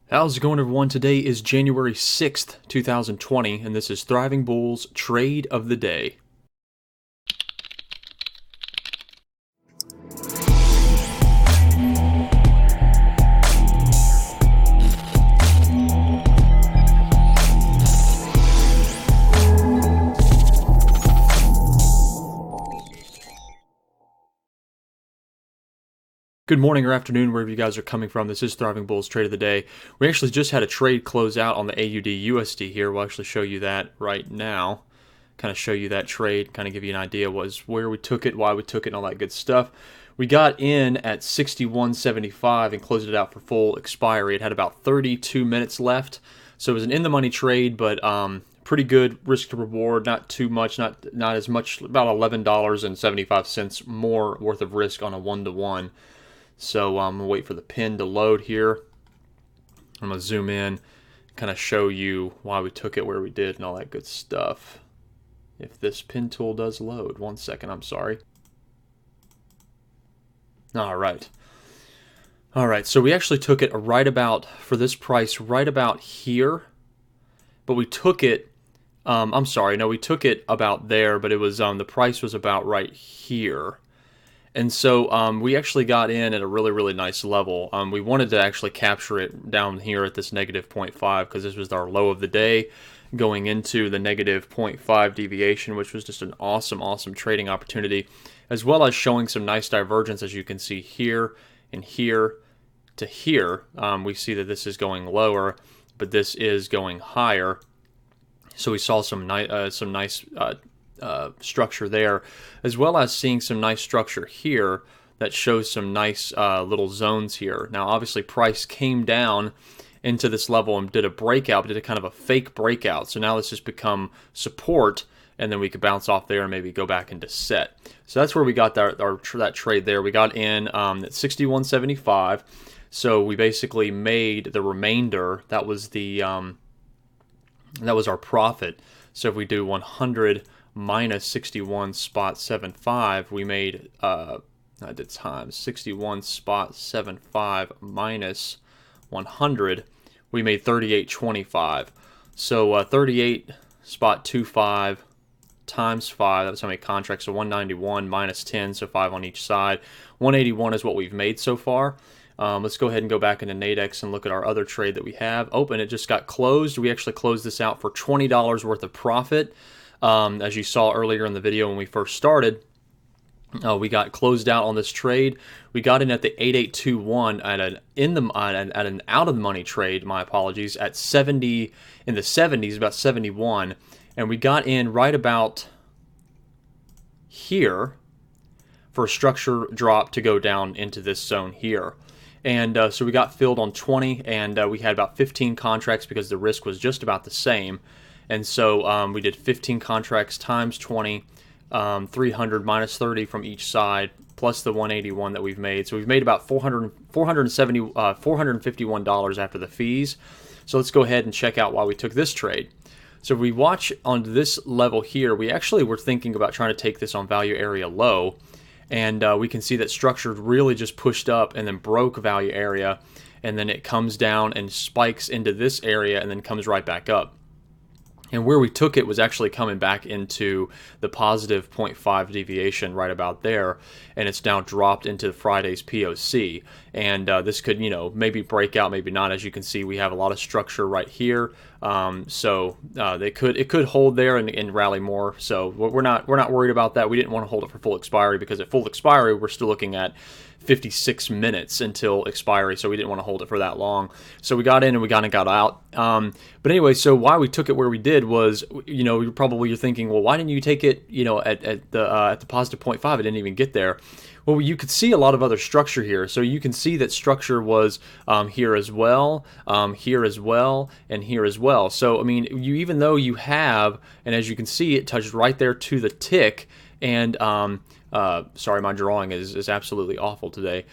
How's it going, everyone? Today is January 6th, 2020, and this is Thriving Bulls Trade of the Day. Good morning or afternoon, wherever you guys are coming from. This is Thriving Bulls Trade of the Day. We actually just had a trade close out on the AUD USD here. We'll actually show you that right now. Kind of show you that trade, kind of give you an idea where we took it, why we took it, and all that good stuff. We got in at 61.75 and closed it out for full expiry. It had about 32 minutes left, so it was an in-the-money trade, but pretty good risk to reward. Not too much, not as much, about $11.75 more worth of risk on a one-to-one. So I'm going to wait for the pin to load here. I'm going to zoom in, kind of show you why we took it, where we did, and all that good stuff. If this pin tool does load. 1 second, I'm sorry. All right. All right, so we actually took it right about, for this price, right about here. But we took it, I'm sorry, no, we took it about there, but it was, the price was about right here. And so we actually got in at a really, really nice level. We wanted to actually capture it down here at this negative 0.5 because this was our low of the day going into the negative 0.5 deviation, which was just an awesome, awesome trading opportunity, as well as showing some nice divergence, as you can see here and here to here. We see that this is going lower, but this is going higher. So we saw some nice structure there, as well as seeing some nice structure here that shows some nice little zones here. Now, obviously, price came down into this level and did a breakout, did a kind of a fake breakout. So now this has become support, and then we could bounce off there and maybe go back into set. So that's where we got that trade there. We got in at 61.75. So we basically made the remainder. That was the that was our profit. So if we do 100 minus 61.75, we made I did times 61.75 minus 100, we made 38.25. So 38.25 times 5, that's how many contracts. So 191 minus 10, so 5 on each side. 181 is what we've made so far. Let's go ahead and go back into NADEX and look at our other trade that we have. Open, it just got closed. We actually closed this out for $20 worth of profit. As you saw earlier in the video when we first started, we got closed out on this trade. We got in at the 8821 at an out of the money trade. My apologies, at 70 in the 70s, about 71, and we got in right about here for a structure drop to go down into this zone here. And so we got filled on 20, and we had about 15 contracts because the risk was just about the same. And so we did 15 contracts times 20, 300 minus 30 from each side, plus the 181 that we've made. So we've made about $451 after the fees. So let's go ahead and check out why we took this trade. So if we watch on this level here, we actually were thinking about trying to take this on value area low. And we can see that structure really just pushed up and then broke value area. And then it comes down and spikes into this area and then comes right back up. And where we took it was actually coming back into the positive 0.5 deviation right about there, and it's now dropped into Friday's POC. And this could, maybe break out, maybe not. As you can see, we have a lot of structure right here, so it could hold there and rally more. So we're not worried about that. We didn't want to hold it for full expiry because at full expiry we're still looking at 56 minutes until expiry, so we didn't want to hold it for that long. So we got in and we got out. But anyway, so why we took it where we did was, you're thinking, well, why didn't you take it, at the positive 0.5? It didn't even get there. Well, you could see a lot of other structure here. So you can see that structure was here as well, here as well, and here as well. So, I mean, even though you have, and as you can see, it touched right there to the tick, and sorry, my drawing is absolutely awful today.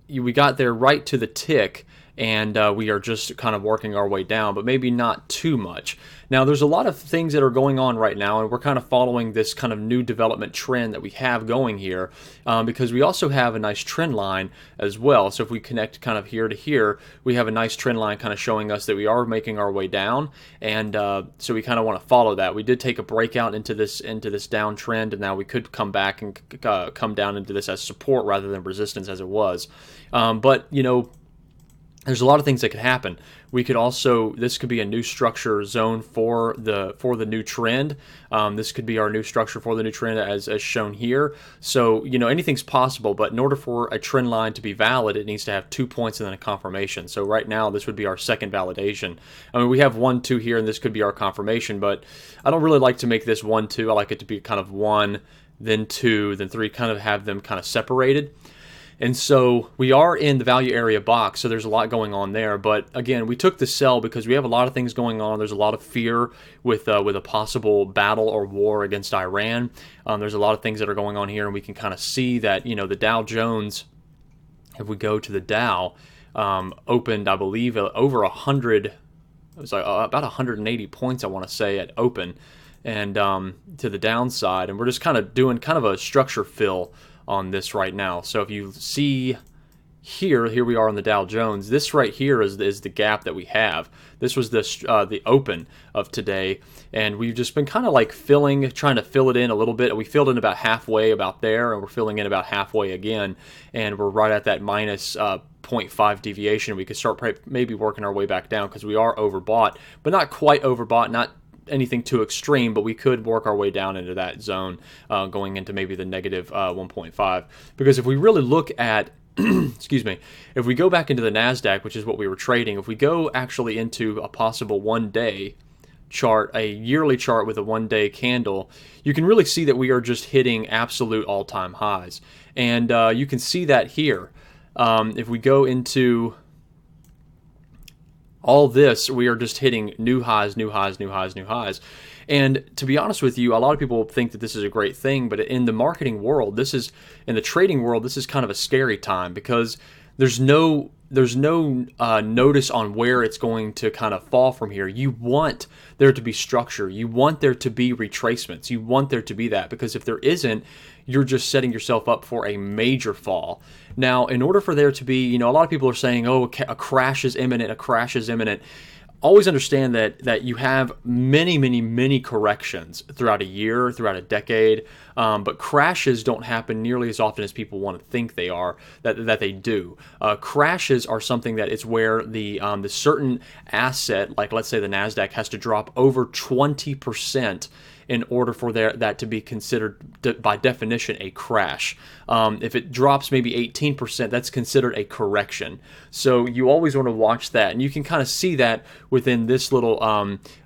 We got there right to the tick, and we are just kind of working our way down, but maybe not too much. Now, there's a lot of things that are going on right now, and we're kind of following this kind of new development trend that we have going here, because we also have a nice trend line as well. So if we connect kind of here to here, we have a nice trend line kind of showing us that we are making our way down, and so we kind of want to follow that. We did take a breakout into this downtrend, and now we could come back and come down into this as support rather than resistance as it was. But you know, there's a lot of things that could happen. We could also, this could be a new structure zone for the new trend. This could be our new structure for the new trend as shown here. So, you know, anything's possible, but in order for a trend line to be valid, it needs to have 2 points and then a confirmation. So right now, this would be our second validation. I mean, we have 1, 2 here, and this could be our confirmation, but I don't really like to make this 1, 2. I like it to be kind of 1, then 2, then 3, kind of have them kind of separated. And so we are in the value area box, so there's a lot going on there. But again, we took the sell because we have a lot of things going on. There's a lot of fear with a possible battle or war against Iran. There's a lot of things that are going on here, and we can kind of see that, you know, the Dow Jones, if we go to the Dow, opened, I believe, over 100. It was like about 180 points, I want to say, at open, and to the downside. And we're just kind of doing kind of a structure fill on this right now. So if you see here we are on the Dow Jones. This right here is the gap that we have. This was the open of today, and we've just been kind of like trying to fill it in a little bit. We filled in about halfway about there, and we're filling in about halfway again, and we're right at that minus 0.5 deviation. We could start maybe working our way back down because we are overbought, but not quite overbought, not anything too extreme, but we could work our way down into that zone, going into maybe the negative 1.5. Because if we really look at excuse me, if we go back into the NASDAQ, which is what we were trading, if we go actually into a possible one-day chart, a yearly chart with a one-day candle, you can really see that we are just hitting absolute all-time highs. And you can see that here. If we go into all this, we are just hitting new highs, new highs, new highs, new highs. And to be honest with you, a lot of people think that this is a great thing, but in the marketing world, in the trading world, this is kind of a scary time because there's no notice on where it's going to kind of fall from here. You want there to be structure. You want there to be retracements. You want there to be that, because if there isn't, you're just setting yourself up for a major fall. Now, in order for there to be, you know, a lot of people are saying, oh, a crash is imminent, a crash is imminent. Always understand that you have many corrections throughout a year, throughout a decade, but crashes don't happen nearly as often as people want to think they are, that they do. Crashes are something that it's where the certain asset, like let's say the NASDAQ, has to drop over 20% in order for that to be considered, by definition, a crash. If it drops maybe 18%, that's considered a correction. So you always want to watch that, and you can kind of see that within this little,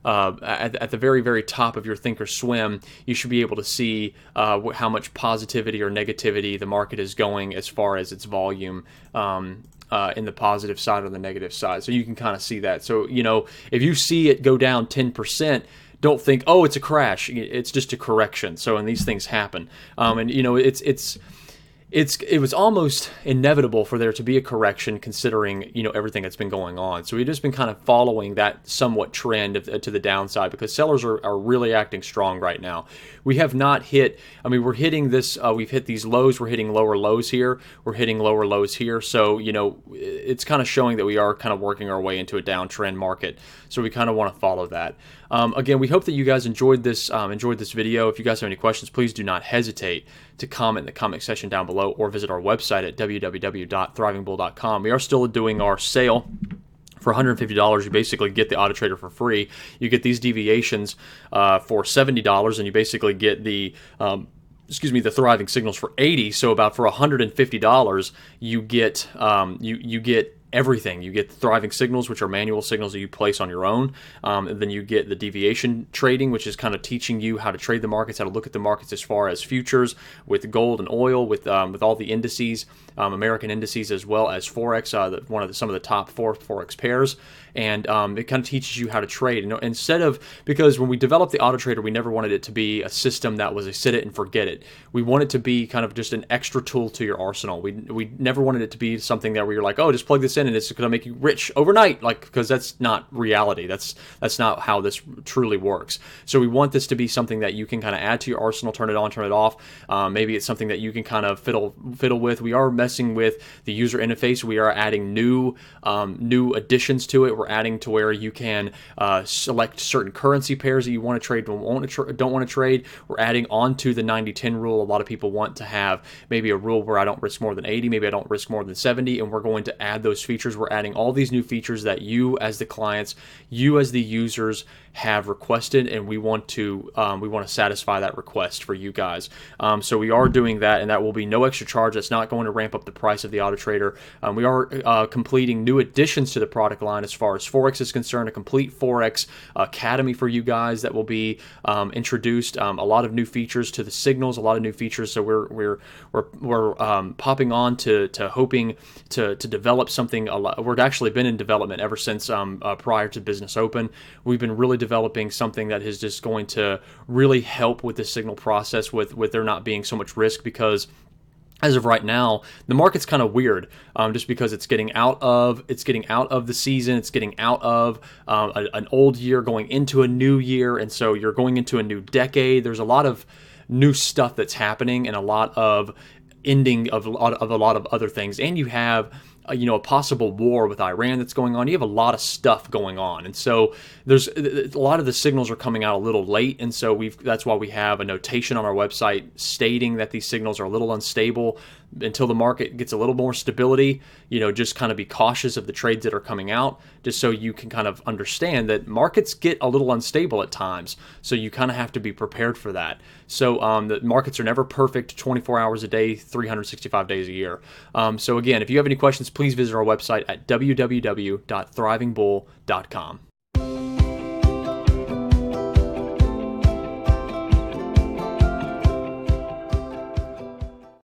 at the very top of your Thinkorswim, you should be able to see how much positivity or negativity the market is going as far as its volume, in the positive side or the negative side. So you can kind of see that. So, you know, if you see it go down 10%, don't think, oh, it's a crash. It's just a correction. So, and these things happen. And you know, it was almost inevitable for there to be a correction, considering, you know, everything that's been going on. So we've just been kind of following that somewhat trend to the downside, because sellers are really acting strong right now. We have not hit, I mean, we're hitting this, we've hit these lows, we're hitting lower lows here, we're hitting lower lows here. So, you know, it's kind of showing that we are kind of working our way into a downtrend market. So we kind of want to follow that. Again, we hope that you guys enjoyed this video. If you guys have any questions, please do not hesitate to comment in the comment section down below, or visit our website at www.thrivingbull.com. We are still doing our sale. For $150, you basically get the Auto Trader for free. You get these deviations for $70, and you basically get the the thriving signals for $80. So about for $150, you get you get everything. You get the thriving signals, which are manual signals that you place on your own. And then you get the deviation trading, which is kind of teaching you how to trade the markets, how to look at the markets as far as futures, with gold and oil, with all the indices, American indices, as well as forex, some of the top 4 forex pairs. And it kind of teaches you how to trade. And instead of, because when we developed the Auto Trader, we never wanted it to be a system that was a sit it and forget it. We want it to be kind of just an extra tool to your arsenal. We never wanted it to be something that where you're like, oh, just plug this and it's going to make you rich overnight, like, because that's not reality. That's not how this truly works. So we want this to be something that you can kind of add to your arsenal, turn it on, turn it off. Maybe it's something that you can kind of fiddle with. We are messing with the user interface. We are adding new additions to it. We're adding to where you can select certain currency pairs that you want to trade, don't want to trade. We're adding on to the 90-10 rule. A lot of people want to have maybe a rule where I don't risk more than 80, maybe I don't risk more than 70, and we're going to add those features. We're adding all these new features that you as the clients, you as the users have requested, and we want to satisfy that request for you guys. So we are doing that, and that will be no extra charge. That's not going to ramp up the price of the auto trader. We are completing new additions to the product line as far as forex is concerned. A complete forex academy for you guys that will be introduced. A lot of new features to the signals, a lot of new features. So we're popping on to hoping to develop something. We've actually been in development ever since prior to Business Open. We've been really developing something that is just going to really help with the signal process, with there not being so much risk, because as of right now, the market's kind of weird, just because it's getting out of the season, it's getting out of an old year, going into a new year, and so you're going into a new decade. There's a lot of new stuff that's happening, and a lot of ending of a lot of other things, and you have a possible war with Iran that's going on. You have a lot of stuff going on, and so there's a lot of the signals are coming out a little late, and so that's why we have a notation on our website stating that these signals are a little unstable. Until the market gets a little more stability, just kind of be cautious of the trades that are coming out, just so you can kind of understand that markets get a little unstable at times. So you kind of have to be prepared for that. So the markets are never perfect 24 hours a day, 365 days a year. So again, if you have any questions, please visit our website at www.thrivingbull.com.